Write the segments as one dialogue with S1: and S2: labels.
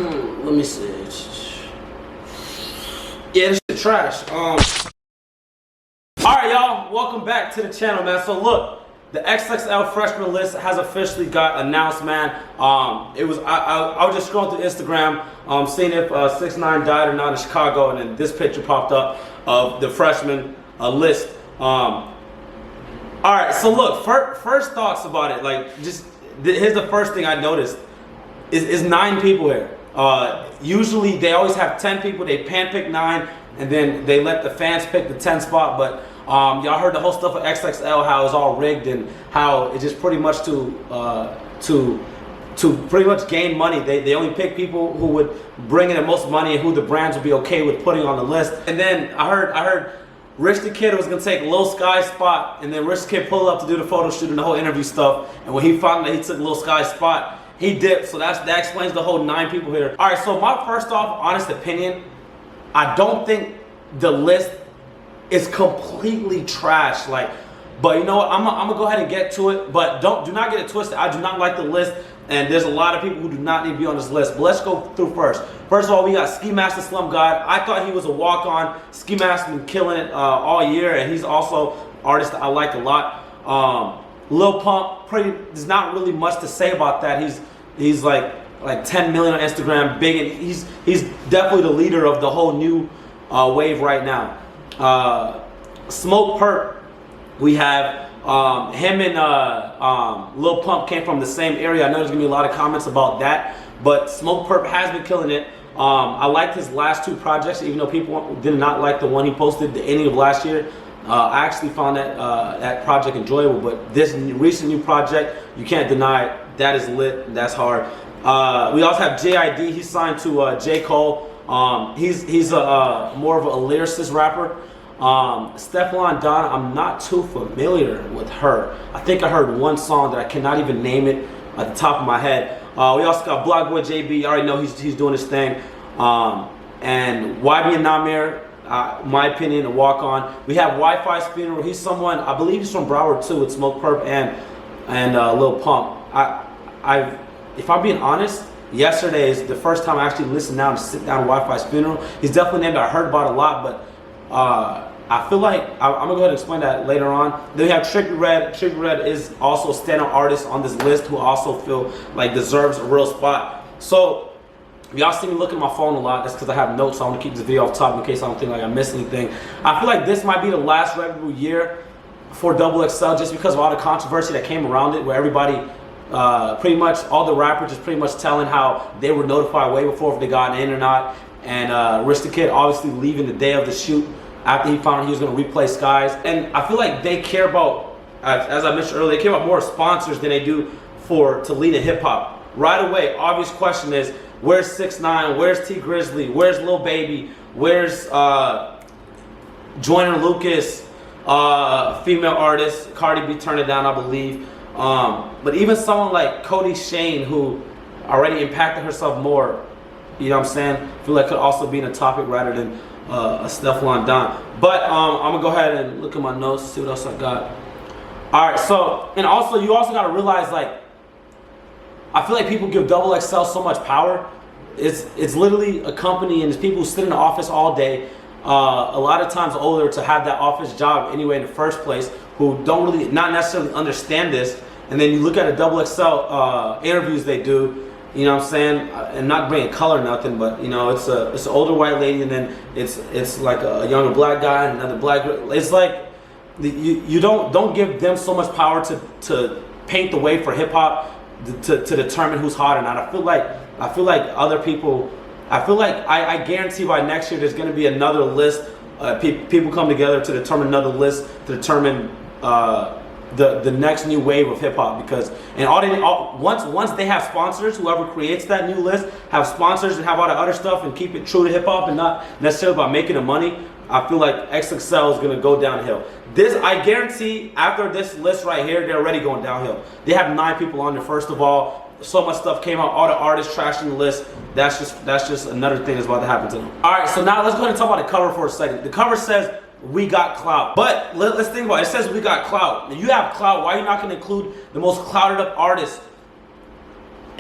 S1: Let me see. Yeah, this shit trash. Alright, y'all, welcome back to the channel, man. So look, the XXL freshman list has officially got announced, man. I was just scrolling through Instagram, seeing if 6ix9ine died or not in Chicago, and then this picture popped up of the freshman list. Alright, so look, first thoughts about it. Like, here's the first thing I noticed is 9 people here. Usually they always have 10 people, they handpick 9, and then they let the fans pick the 10 spot. But y'all heard the whole stuff with XXL, how it's all rigged and how it's just pretty much to pretty much gain money. They only pick people who would bring in the most money and who the brands would be okay with putting on the list. And then I heard Rich the Kid was gonna take Lil Sky's spot, and then Rich the Kid pulled up to do the photo shoot and the whole interview stuff. And when he found that he took Lil Sky's spot, he dipped. So that explains the whole 9 people here. All right, so my first off, honest opinion, I don't think the list is completely trash. Like, but you know what? I'm gonna go ahead and get to it. But do not get it twisted. I do not like the list, and there's a lot of people who do not need to be on this list. But let's go through first. First of all, we got Ski Mask Slum God. I thought he was a walk-on. Ski Mask been killing it all year, and he's also an artist that I like a lot. Lil Pump, there's not really much to say about that. He's like 10 million on Instagram, big, and he's definitely the leader of the whole new wave right now. Smokepurpp, we have him and Lil Pump came from the same area. I know there's gonna be a lot of comments about that, but Smokepurpp has been killing it. I liked his last 2 projects, even though people did not like the one he posted the ending of last year. I actually found that project enjoyable, but this recent new project, you can't deny it. That is lit. That's hard. We also have JID. He's signed to J. Cole. He's more of a lyricist rapper. Stefflon Don, I'm not too familiar with her. I think I heard one song that I cannot even name it at the top of my head. We also got BlocBoy JB. You already know he's doing his thing. And YB and Namir, my opinion, a walk-on. We have Wi-Fi's Funeral. He's someone, I believe he's from Broward too, with Smokepurpp and Lil Pump. If I'm being honest, yesterday is the first time I actually listened down to sit down to Wi-Fi's Funeral. He's definitely named I heard about a lot, but I feel like I'm gonna go ahead and explain that later on. Then we have Trippie Redd. Trippie Redd is also a standout artist on this list who I also feel like deserves a real spot. So if y'all see me looking at my phone a lot, that's because I have notes, so I want to keep this video off top in case I don't think like I missed anything. I feel like this might be the last reputable year for XXL just because of all the controversy that came around it, where everybody, pretty much all the rappers just pretty much telling how they were notified way before if they got in or not. And Rich the Kid obviously leaving the day of the shoot after he found out he was going to replace Skies. And I feel like they care about, as I mentioned earlier, they care about more sponsors than they do to lead in hip hop. Right away, obvious question is, where's 6ix9ine? Where's T Grizzly? Where's Lil Baby? Where's Joyner Lucas? Female artist, Cardi B turned it down, I believe. But even someone like Cody Shane, who already impacted herself more, you know what I'm saying? I feel like could also be in a topic rather than a Stefflon Don. But I'm gonna go ahead and look at my notes, see what else I got. All right, so, and also you also gotta realize, like, I feel like people give XXL so much power. It's literally a company, and it's people who sit in the office all day, a lot of times older to have that office job anyway in the first place, who don't really, not necessarily understand this. And then you look at the XXL interviews they do, you know what I'm saying? And not bringing color or nothing, but you know, it's an older white lady, and then it's like a younger black guy and another black girl. It's like you don't give them so much power to paint the way for hip hop to determine who's hot or not. I feel like other people. I feel like I guarantee by next year there's going to be another list. People come together to determine another list to determine the next new wave of hip hop, because once they have sponsors, whoever creates that new list have sponsors and have all the other stuff and keep it true to hip hop and not necessarily about making the money. I feel like XXL is gonna go downhill. I guarantee after this list right here, they're already going downhill. They have 9 people on there. First of all, so much stuff came out. All the artists trashing the list. That's just another thing that's about to happen to them. All right, so now let's go ahead and talk about the cover for a second. The cover says, "We got clout," but let's think about it. It says we got clout. If you have clout, why are you not gonna include the most clouded up artists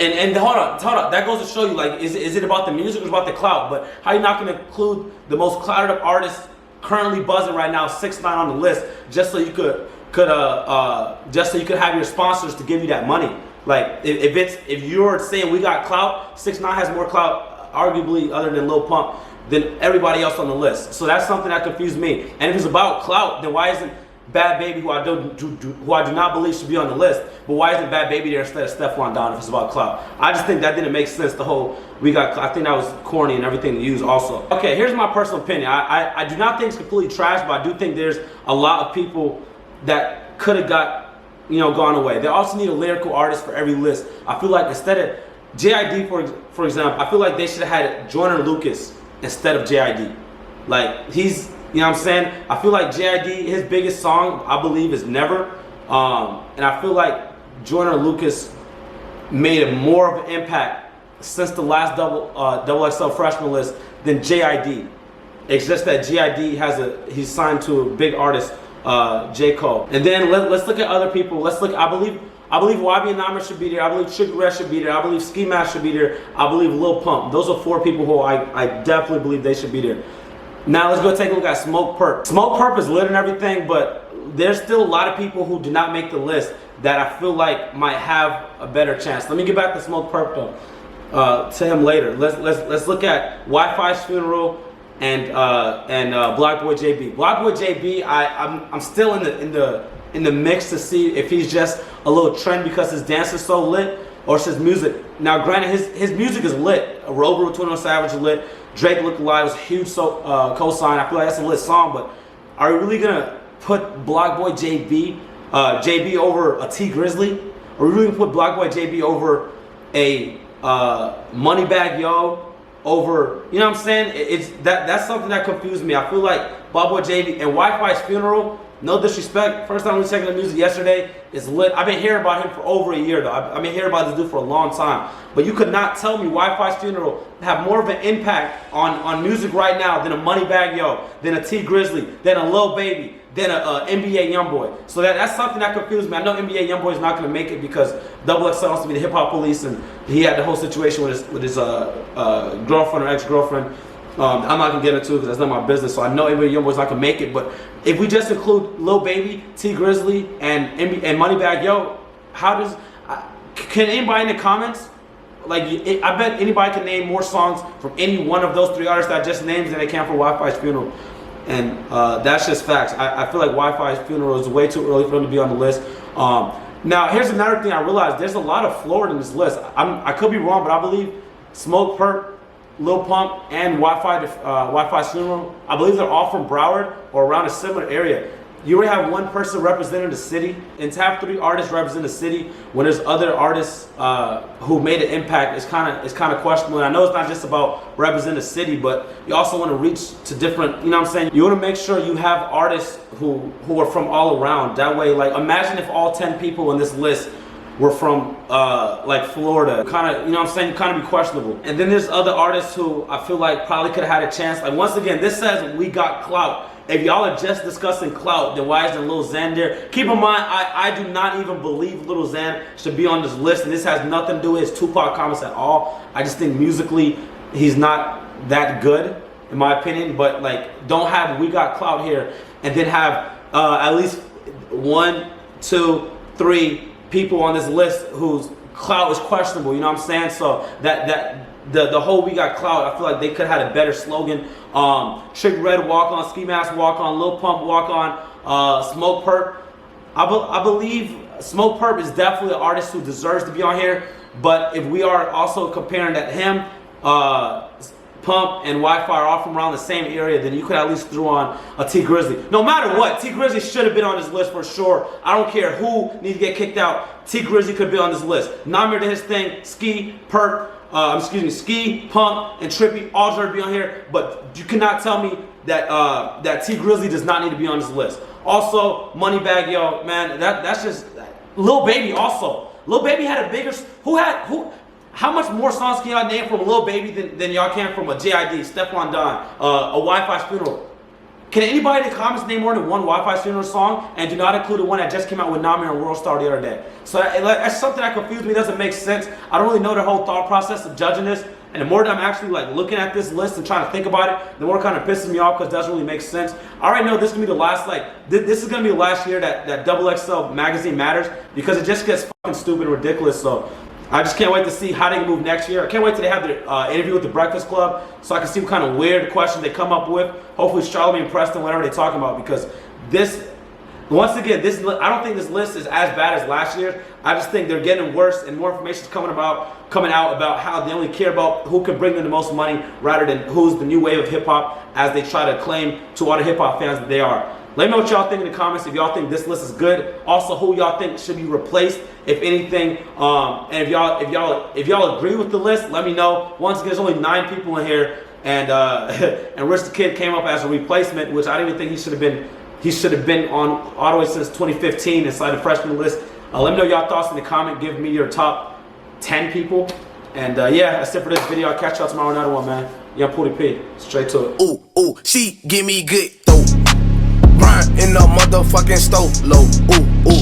S1: And hold on. That goes to show you, like, is it about the music or is it about the clout? But how you not gonna include the most clouded up artist currently buzzing right now, 6ix9ine on the list, just so you could have your sponsors to give you that money? Like, if you're saying we got clout, 6ix9ine has more clout, arguably, other than Lil Pump, than everybody else on the list. So that's something that confused me. And if it's about clout, then why isn't Bad Baby, who I do not believe should be on the list, but why isn't Bad Baby there instead of Stefflon Don if it's about clout? I just think that didn't make sense. The whole I think that was corny and everything to use also. Okay, here's my personal opinion. I do not think it's completely trash, but I do think there's a lot of people that could have gone away. They also need a lyrical artist for every list. I feel like instead of JID, for example, I feel like they should have had Joyner Lucas instead of JID. Like, he's, you know what I'm saying? I feel like JID, his biggest song, I believe, is Never. And I feel like Joyner Lucas made more of an impact since the last double XL freshman list than JID. It's just that JID he's signed to a big artist, J. Cole. And then let's look at other people. I believe YB and Nama should be there. I believe Trippie Redd should be there. I believe Ski Mask should be there. I believe Lil Pump. Those are 4 people who I definitely believe they should be there. Now let's go take a look at Smokepurpp. Smokepurpp is lit and everything, but there's still a lot of people who do not make the list that I feel like might have a better chance. Let me get back to Smokepurpp though, to him later. Let's look at Wi-Fi's Funeral and BlocBoy JB. BlocBoy JB, I'm still in the mix to see if he's just a little trend because his dance is so lit, or it's his music. Now granted, his music is lit. Rover with 21 Savage is lit. Drake Look Alive was a huge cosign. I feel like that's a lit song, but are we really gonna put BlocBoy JB over a T Grizzly? Are we really gonna put BlocBoy JB over a Moneybagg Yo? Over, you know what I'm saying? That's something that confused me. I feel like BlocBoy JB and Wi-Fi's Funeral, no disrespect, first time we checking the music yesterday, is lit. I've been hearing about him for over a year though. I've been hearing about this dude for a long time. But you could not tell me Wi-Fi's Funeral have more of an impact on music right now than a Moneybagg Yo, than a T Grizzly, than a Lil Baby, than a NBA Youngboy. So that's something that confused me. I know NBA Youngboy is not going to make it because Double XL wants to be the hip hop police, and he had the whole situation with his girlfriend or ex-girlfriend. I'm not gonna get into it because that's not my business. So I know NBA Youngboy's not gonna make it. But if we just include Lil Baby, T Grizzly, and Moneybagg Yo, can anybody in the comments? Like, I bet anybody can name more songs from any one of those 3 artists that I just named than they can for Wi-Fi's Funeral. And that's just facts. I feel like Wi-Fi's Funeral is way too early for them to be on the list. Now, here's another thing I realized. There's a lot of Florida in this list. I could be wrong, but I believe Smokepurpp, Lil Pump, and Wi-Fi's Funeral, I believe they're all from Broward or around a similar area. You already have one person representing the city, and to have 3 artists represent the city when there's other artists who made an impact is kind of questionable. And I know it's not just about representing the city, but you also want to reach to different, you know what I'm saying? You want to make sure you have artists who are from all around. That way, like, imagine if all 10 people in this list were from like Florida. Kind of, you know what I'm saying? Kind of be questionable. And then there's other artists who I feel like probably could have had a chance. Like, once again, this says we got clout. If y'all are just discussing clout, then why isn't Lil Xan there? Keep in mind, I do not even believe Lil Xan should be on this list, and this has nothing to do with his Tupac comments at all. I just think musically, he's not that good, in my opinion. But like, don't have we got clout here, and then have at least 1, 2, 3 people on this list whose clout is questionable. You know what I'm saying? So the whole we got clout, I feel like they could have had a better slogan. Trippie Redd walk on, Ski Mask walk on, Lil Pump walk on, Smokepurpp. I believe Smokepurpp is definitely an artist who deserves to be on here. But if we are also comparing that him, Pump and Wi-Fi are all from around the same area, then you could at least throw on a T Grizzly. No matter what, T Grizzly should have been on this list for sure. I don't care who needs to get kicked out. T Grizzly could be on this list. Namir did his thing. Ski, Pump, and Trippie all deserve to be on here. But you cannot tell me that that T Grizzly does not need to be on this list. Also, Moneybagg Yo, man, that's just Lil Baby. Also, Lil Baby had a bigger. How much more songs can y'all name from Lil Baby than y'all can from a JID, Stefflon Don, a Wi-Fi's Funeral? Can anybody in the comments name more than one Wi-Fi Streamer song, and do not include the one that just came out with Nami and World Star the other day? So that's something that confused me. Doesn't make sense. I don't really know the whole thought process of judging this. And the more that I'm actually like looking at this list and trying to think about it, the more it kind of pisses me off because it doesn't really make sense. I already know this is gonna be the last, like, this is gonna be the last year that XXL magazine matters, because it just gets fucking stupid and ridiculous. So I just can't wait to see how they can move next year. I can't wait till they have their interview with the Breakfast Club, so I can see what kind of weird questions they come up with. Hopefully Charlamagne and Preston, whatever they're talking about, because this, once again, I don't think this list is as bad as last year. I just think they're getting worse, and more information is coming out about how they only care about who can bring them the most money rather than who's the new wave of hip hop, as they try to claim to all the hip hop fans that they are. Let me know what y'all think in the comments, if y'all think this list is good. Also, who y'all think should be replaced, if anything. And if y'all agree with the list, let me know. Once again, there's only 9 people in here, and and Rich the Kid came up as a replacement, which I didn't even think he should have been. He should have been on all the way since 2015 inside the freshman list. Let me know y'all thoughts in the comment. Give me your top 10 people. And yeah, that's it for this video. I'll catch y'all tomorrow on another one, man. Young Pooty P. Straight to it.
S2: Ooh, ooh, she give me good though. Grind in the motherfucking stove, low. Ooh, ooh.